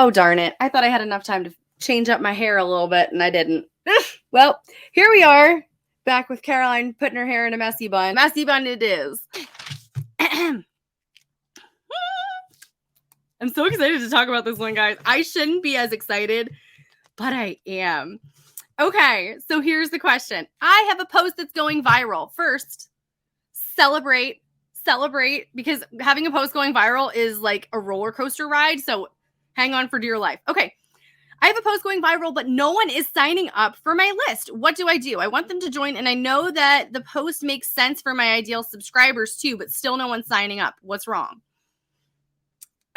Oh, darn it. I thought I had enough time to change up my hair a little bit, and I didn't. Well, here we are, back with Caroline putting her hair in a messy bun. Messy bun it is. I'm so excited to talk about this one, guys. I shouldn't be as excited, but I am. Okay, so here's the question. I have a post that's going viral. First, celebrate, because having a post going viral is like a roller coaster ride, so hang on for dear life. Okay, I have a post going viral, but no one is signing up for my list. What do? I want them to join, and I know that the post makes sense for my ideal subscribers too, but still no one's signing up. What's wrong?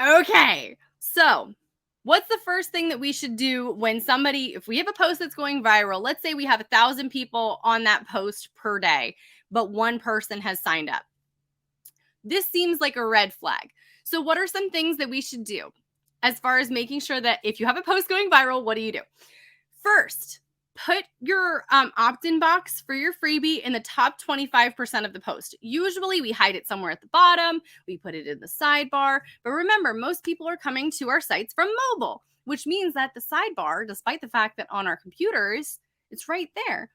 Okay, so what's the first thing that we should do when if we have a post that's going viral, let's say we have 1,000 people on that post per day, but one person has signed up. This seems like a red flag. So what are some things that we should do as far as making sure that if you have a post going viral, what do you do? First, put your opt-in box for your freebie in the top 25% of the post. Usually we hide it somewhere at the bottom. We put it in the sidebar. But remember, most people are coming to our sites from mobile, which means that the sidebar, despite the fact that on our computers, it's right there.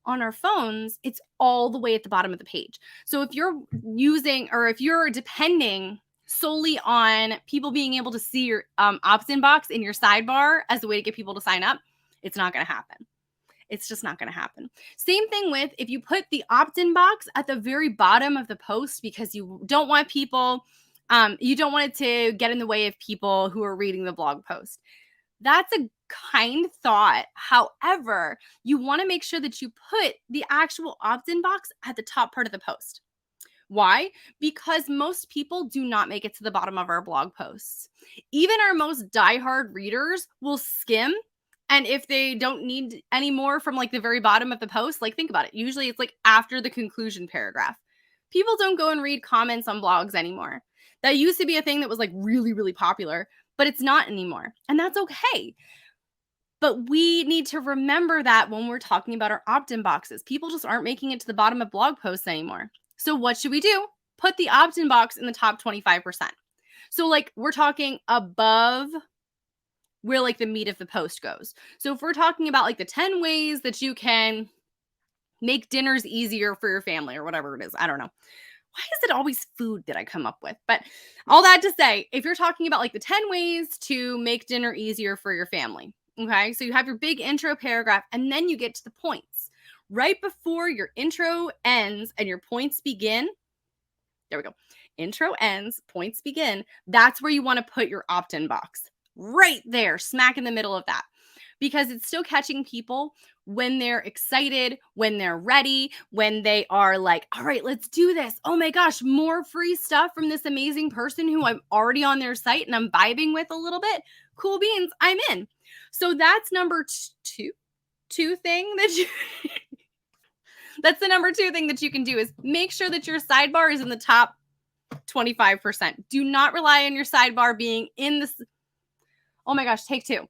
On our phones, it's all the way at the bottom of the page. So if you're if you're depending solely on people being able to see your opt-in box in your sidebar as a way to get people to sign up, it's not going to happen. It's just not going to happen. Same thing with if you put the opt-in box at the very bottom of the post because you don't want people, you don't want it to get in the way of people who are reading the blog post. That's a kind thought. However, you want to make sure that you put the actual opt-in box at the top part of the post. Why? Because most people do not make it to the bottom of our blog posts. Even our most diehard readers will skim. And if they don't need any more from like the very bottom of the post, like think about it. Usually it's like after the conclusion paragraph. People don't go and read comments on blogs anymore. That used to be a thing that was like really, really popular, but it's not anymore. And that's okay. But we need to remember that when we're talking about our opt-in boxes. People just aren't making it to the bottom of blog posts anymore. So what should we do? Put the opt-in box in the top 25%. So like we're talking above where like the meat of the post goes. So if we're talking about like the 10 ways that you can make dinners easier for your family or whatever it is, I don't know. Why is it always food that I come up with? But all that to say, if you're talking about like the 10 ways to make dinner easier for your family, okay? So you have your big intro paragraph and then you get to the points. Right before your intro ends and your points begin, there we go. Intro ends, points begin. That's where you want to put your opt-in box. Right there, smack in the middle of that. Because it's still catching people when they're excited, when they're ready, when they are like, all right, let's do this. Oh my gosh, more free stuff from this amazing person who I'm already on their site and I'm vibing with a little bit. Cool beans, I'm in. So that's number two thing that you... That's the number 2 thing that you can do is make sure that your sidebar is in the top 25%. Do not rely on your sidebar being in this. Oh my gosh, take 2.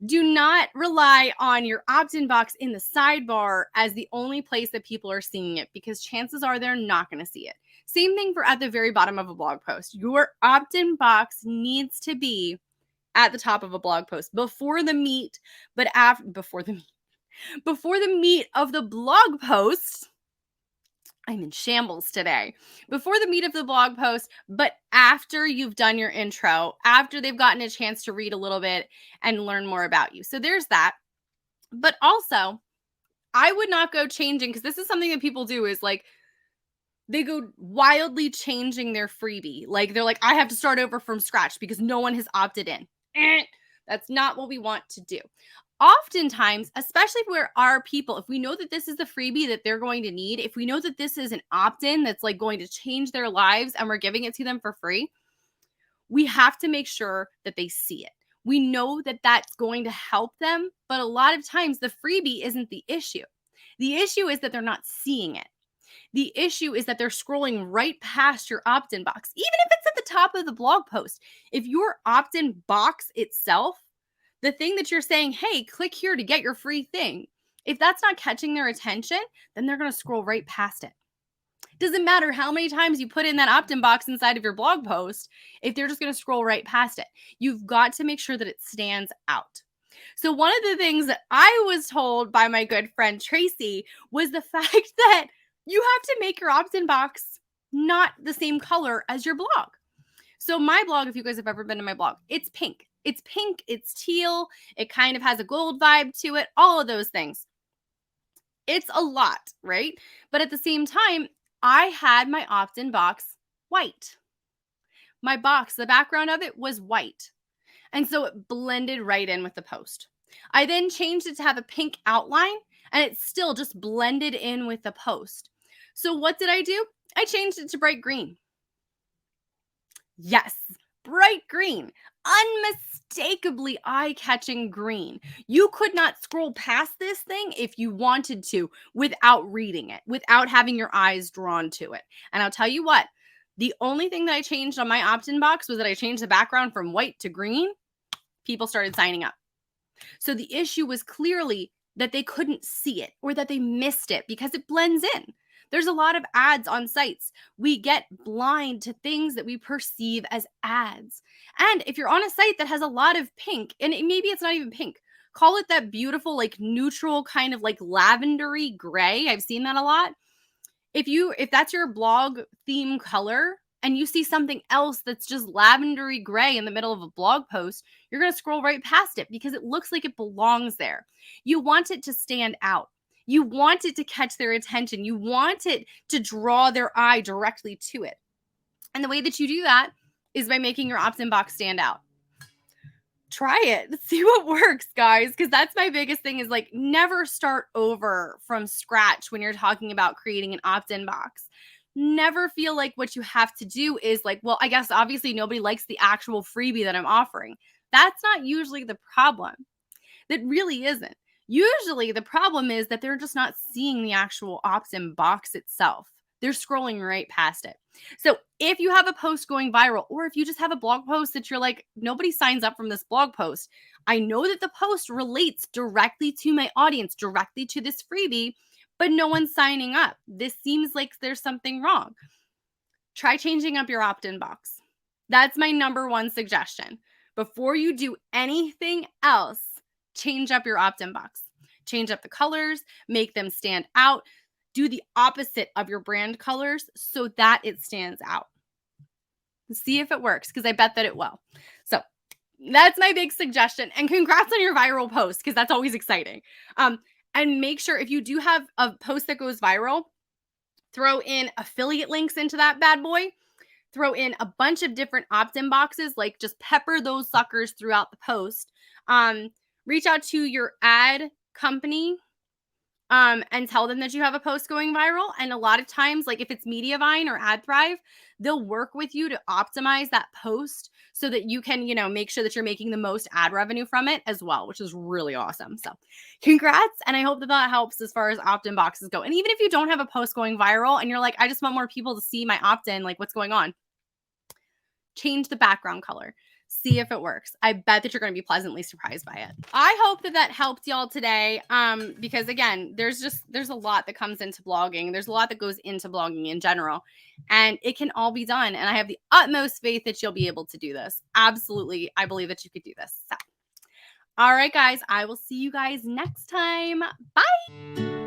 Do not rely on your opt-in box in the sidebar as the only place that people are seeing it because chances are they're not going to see it. Same thing for at the very bottom of a blog post. Your opt-in box needs to be at the top of a blog post before the meat, but before the meat of the blog post. I'm in shambles today. Before the meat of the blog post, but after you've done your intro, after they've gotten a chance to read a little bit and learn more about you. So there's that. But also, I would not go changing, because this is something that people do, is like they go wildly changing their freebie. Like they're like, I have to start over from scratch because no one has opted in. That's not what we want to do. Oftentimes, especially for our people, if we know that this is the freebie that they're going to need, if we know that this is an opt-in that's like going to change their lives and we're giving it to them for free, we have to make sure that they see it. We know that that's going to help them, but a lot of times the freebie isn't the issue. The issue is that they're not seeing it. The issue is that they're scrolling right past your opt-in box, even if it's at the top of the blog post. If your opt-in box itself, the thing that you're saying, hey, click here to get your free thing, if that's not catching their attention, then they're going to scroll right past it. Doesn't matter how many times you put in that opt-in box inside of your blog post, if they're just going to scroll right past it. You've got to make sure that it stands out. So one of the things that I was told by my good friend Tracy was the fact that you have to make your opt-in box not the same color as your blog. So my blog, if you guys have ever been to my blog, it's pink. It's pink, it's teal, it kind of has a gold vibe to it, all of those things. It's a lot, right? But at the same time, I had my opt-in box white. My box, the background of it was white. And so it blended right in with the post. I then changed it to have a pink outline, and it still just blended in with the post. So what did I do? I changed it to bright green. Yes, bright green, unmistakably eye-catching green. You could not scroll past this thing if you wanted to without reading it, without having your eyes drawn to it. And I'll tell you what, the only thing that I changed on my opt-in box was that I changed the background from white to green. People started signing up. So the issue was clearly that they couldn't see it or that they missed it because it blends in. There's a lot of ads on sites. We get blind to things that we perceive as ads. And if you're on a site that has a lot of pink, and maybe it's not even pink, call it that beautiful, like neutral kind of like lavendery gray. I've seen that a lot. If that's your blog theme color and you see something else that's just lavendery gray in the middle of a blog post, you're going to scroll right past it because it looks like it belongs there. You want it to stand out. You want it to catch their attention. You want it to draw their eye directly to it. And the way that you do that is by making your opt-in box stand out. Try it. See what works, guys, because that's my biggest thing is like never start over from scratch when you're talking about creating an opt-in box. Never feel like what you have to do is like, well, I guess obviously nobody likes the actual freebie that I'm offering. That's not usually the problem. That really isn't. Usually the problem is that they're just not seeing the actual opt-in box itself. They're scrolling right past it. So if you have a post going viral, or if you just have a blog post that you're like, nobody signs up from this blog post, I know that the post relates directly to my audience, directly to this freebie, but no one's signing up. This seems like there's something wrong. Try changing up your opt-in box. That's my number one suggestion. Before you do anything else, change up your opt-in box. Change up the colors, make them stand out. Do the opposite of your brand colors so that it stands out. See if it works, because I bet that it will. So that's my big suggestion. And congrats on your viral post, because that's always exciting. And make sure if you do have a post that goes viral, throw in affiliate links into that bad boy. Throw in a bunch of different opt-in boxes, like just pepper those suckers throughout the post. Reach out to your ad company and tell them that you have a post going viral. And a lot of times, like if it's Mediavine or AdThrive, they'll work with you to optimize that post so that you can, make sure that you're making the most ad revenue from it as well, which is really awesome. So congrats. And I hope that helps as far as opt-in boxes go. And even if you don't have a post going viral and you're like, I just want more people to see my opt-in, like what's going on, change the background color. See if it works. I bet that you're going to be pleasantly surprised by it. I hope that helped y'all today. Because again, there's a lot that comes into blogging. There's a lot that goes into blogging in general, and it can all be done. And I have the utmost faith that you'll be able to do this. Absolutely. I believe that you could do this. So, all right, guys, I will see you guys next time. Bye.